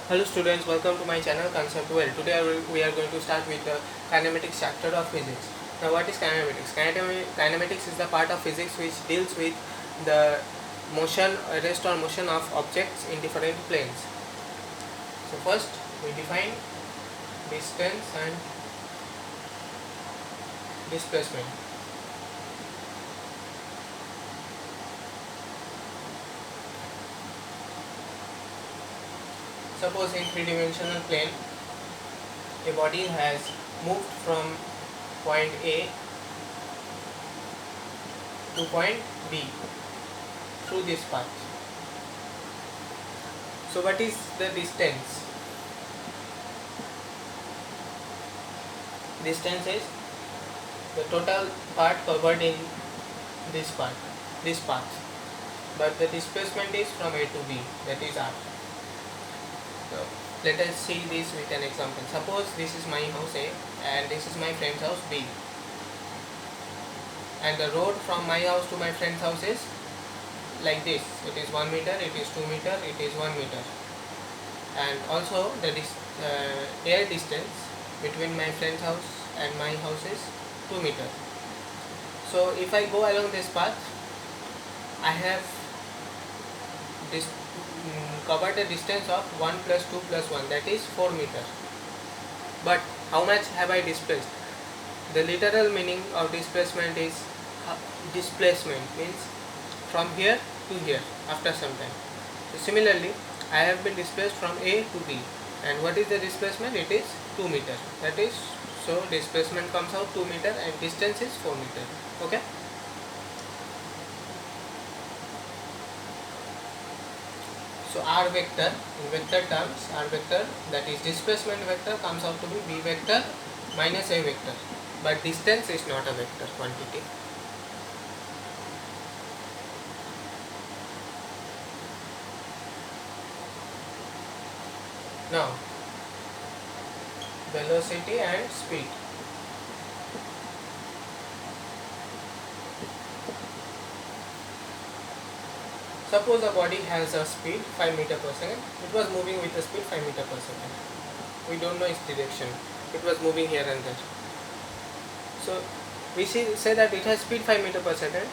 Hello students, welcome to my channel Concept Well. Today we are going to start with the kinematics chapter of physics. Now what is kinematics? Kinematics is the part of physics which deals with the motion, rest or motion of objects in different planes. So first we define distance and displacement. Suppose in three-dimensional plane a body has moved from point A to point B through this path. So what is the distance? Distance is the total part covered in this path. But the displacement is from A to B, that is R. So let us see this with an example. Suppose this is my house A and this is my friend's house B. And the road from my house to my friend's house is like this. It is 1 meter, it is 2 meter, it is 1 meter. And also the air distance between my friend's house and my house is 2 meter. So if I go along this path, I have covered a distance of 1 plus 2 plus 1, that is 4 meter. But how much have I displaced? The literal meaning of displacement is displacement means from here to here after some time. So similarly, I have been displaced from A to B, and what is the displacement? It is 2 meter. That is, so displacement comes out 2 meter and distance is 4 meter. Okay. So R vector, in vector terms, R vector, that is displacement vector, comes out to be B vector minus A vector. But distance is not a vector quantity. Now, velocity and speed. Suppose a body has a speed 5 meter per second. It was moving with a speed 5 meter per second. We don't know its direction. It was moving here and there. So we say that it has speed 5 meter per second.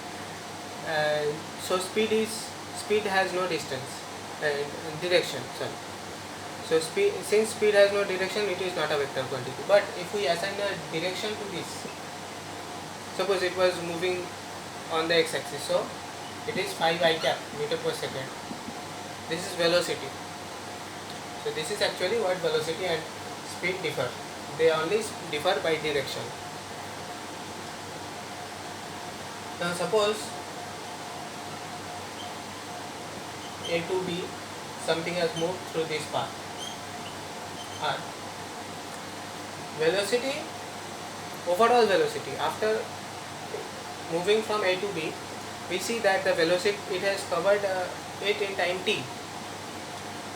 So speed has no distance, direction. Sorry. So since speed has no direction, it is not a vector quantity. But if we assign a direction to this, suppose it was moving on the x-axis, so it is 5 I cap meter per second. This is velocity. So this is actually what velocity and speed differ. They only differ by direction. Now suppose A to B, something has moved through this path. R. Velocity, overall velocity, after moving from A to B, we see that the velocity, it has covered it in time t.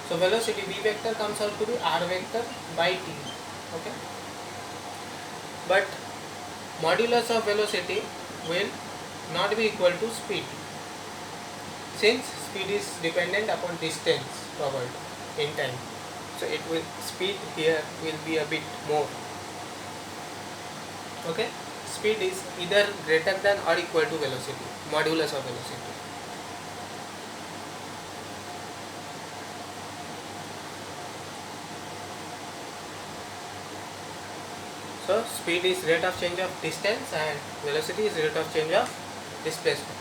So velocity V vector comes out to be R vector by t. Okay. But modulus of velocity will not be equal to speed, since speed is dependent upon distance covered in time. So it will, speed here will be a bit more. Okay. Speed is either greater than or equal to velocity, modulus of velocity. So speed is rate of change of distance and velocity is rate of change of displacement.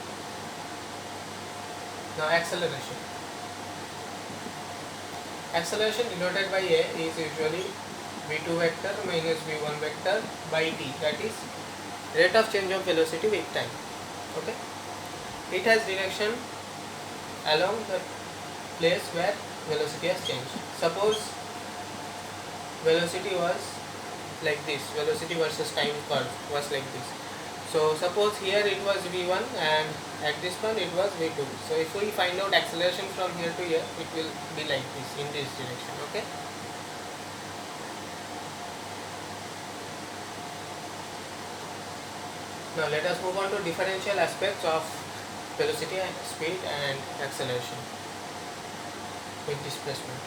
Now acceleration. Acceleration denoted by A is usually v2 vector minus v1 vector by t, that is rate of change of velocity with time. Okay. It has direction along the place where velocity has changed. Suppose velocity was like this, velocity versus time curve was like this. So suppose here it was v1 and at this point it was v2. So if we find out acceleration from here to here, it will be like this, in this direction. Okay. Now let us move on to differential aspects of velocity and speed and acceleration with displacement.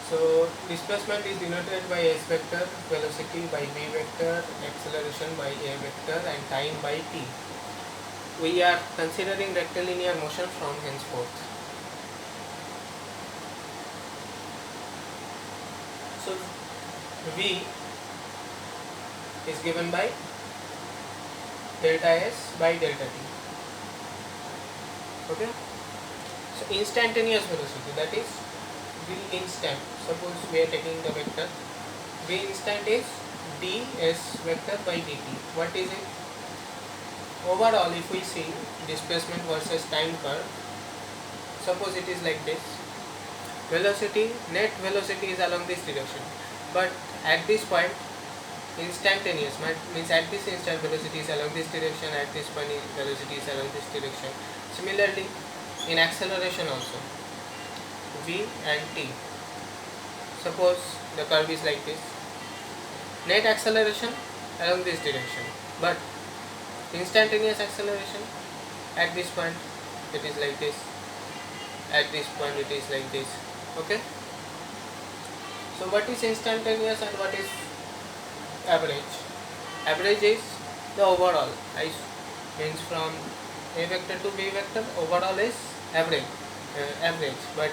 So displacement is denoted by s vector, velocity by v vector, acceleration by a vector, and time by t. We are considering rectilinear motion from henceforth. So v is given by delta s by delta t. Okay. So instantaneous velocity, that is v instant. Suppose we are taking the vector v instant is ds vector by dt. What is it? Overall, if we see displacement versus time curve, suppose it is like this. Velocity, net velocity is along this direction, but at this point instantaneous means at this instant velocity is along this direction, at this point velocity is along this direction. Similarly, in acceleration also, v and t. Suppose the curve is like this. Net acceleration along this direction, but instantaneous acceleration at this point it is like this, at this point it is like this. Okay. So what is instantaneous and what is average? Average is the overall. I means from a vector to b vector, overall is average, but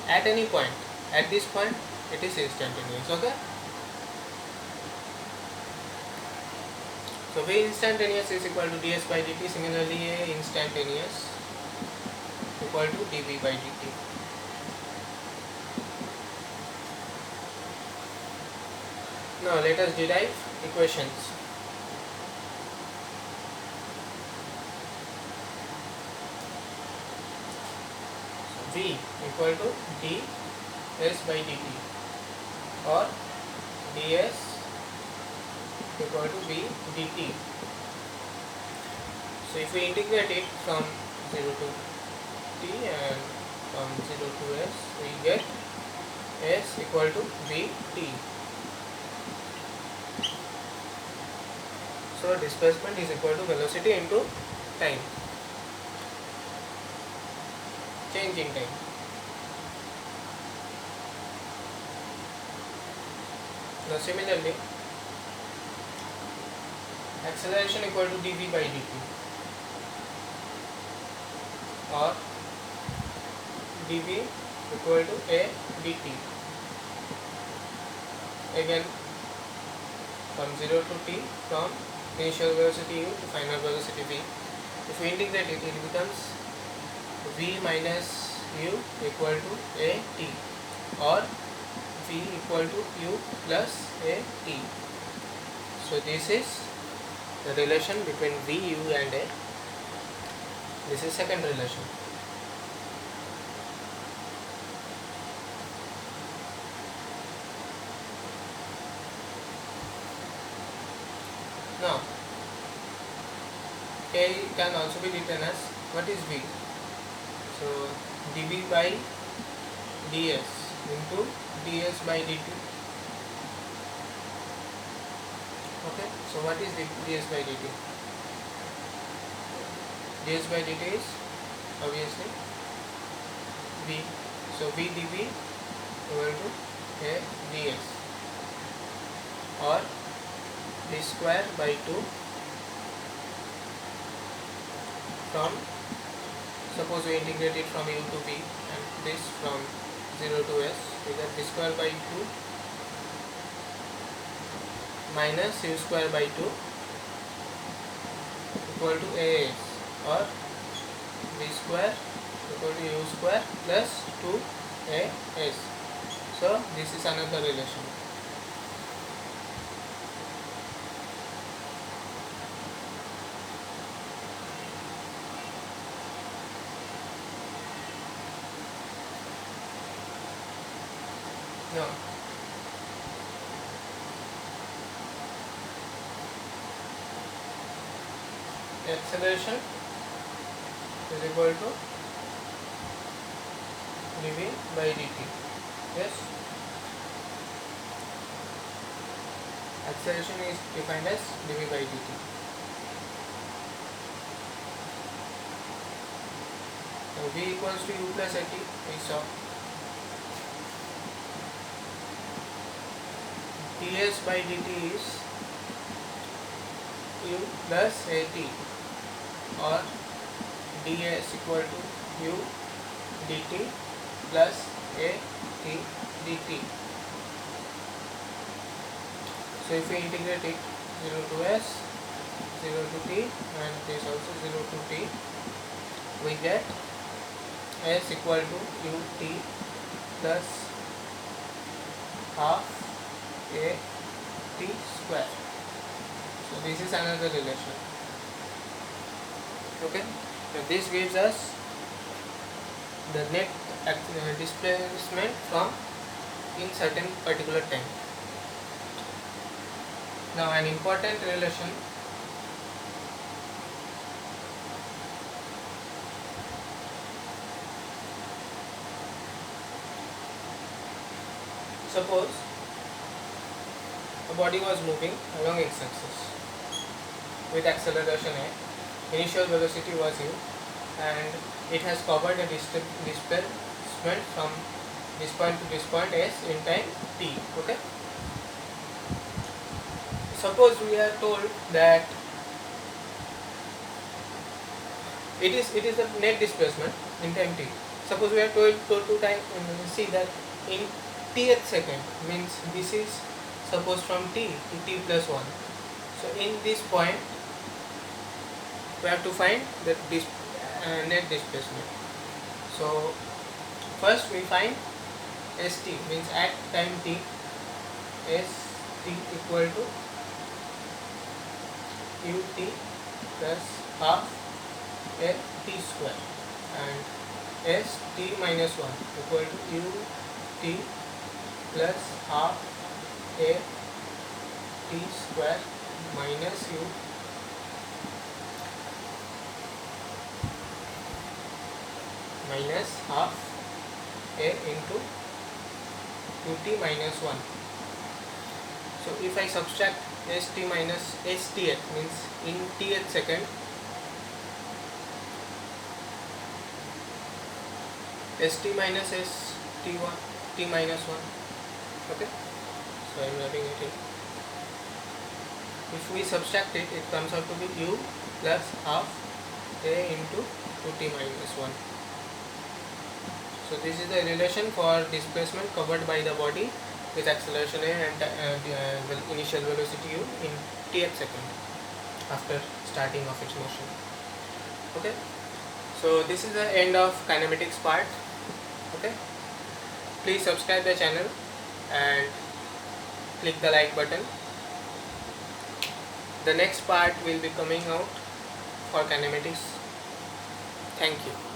at any point, at this point it is instantaneous. Okay. So v instantaneous is equal to ds by dt. Similarly, a instantaneous equal to dv by dt. Now let us derive equations. So v equal to ds by dt or ds equal to v dt. So if we integrate it from 0 to t and from 0 to s, we get s equal to vt. So displacement is equal to velocity into time, change in time. Now similarly, acceleration equal to dv by dt or dv equal to a dt. Again, from 0 to t, from initial velocity u to final velocity v. If we integrate it, it becomes v minus u equal to a t or v equal to u plus a t. So this is the relation between v, u and a. This is second relation. Now, a can also be written as, what is v? So dv by ds into ds by dt. Okay, so what is ds by dt? ds by dt is obviously v. So v dv equal to a ds or d square by 2 from, suppose we integrate it from u to v and this from 0 to s, we get d square by 2 minus u square by 2 equal to as or v square equal to u square plus 2as. So this is another relation. Now acceleration is equal to dv by dt. Yes, acceleration is defined as dv by dt. Now v equals to u plus at, we saw. ds by dt is u plus at, or ds equal to u dt plus at dt. So if we integrate it, 0 to s, 0 to t, and this also 0 to t, we get s equal to ut plus half a t square. So this is another relation. Okay, so this gives us the net displacement from in certain particular time. Now an important relation, suppose a body was moving along x-axis with acceleration a, initial velocity was u, and it has covered a displacement from this point to this point s in time t. Okay, suppose we are told that it is the net displacement in time t. Suppose we are told to see that in tth second, means this is suppose from t to t plus 1. So in this point we have to find the net displacement. So first we find st, means at time t, st equal to ut plus half a t square, and st minus 1 equal to ut plus half a t square minus u minus half a into 2t minus 1. So if I subtract st minus stth, means in tth second, st minus st1 t minus 1. Okay, so I am writing it in. If we subtract it, it comes out to be u plus half a into 2t minus 1. So this is the relation for displacement covered by the body with acceleration a and initial velocity u in tth second after starting of its motion. Okay, so this is the end of kinematics part. Okay, please subscribe the channel and click the like button. The next part will be coming out for kinematics. Thank you.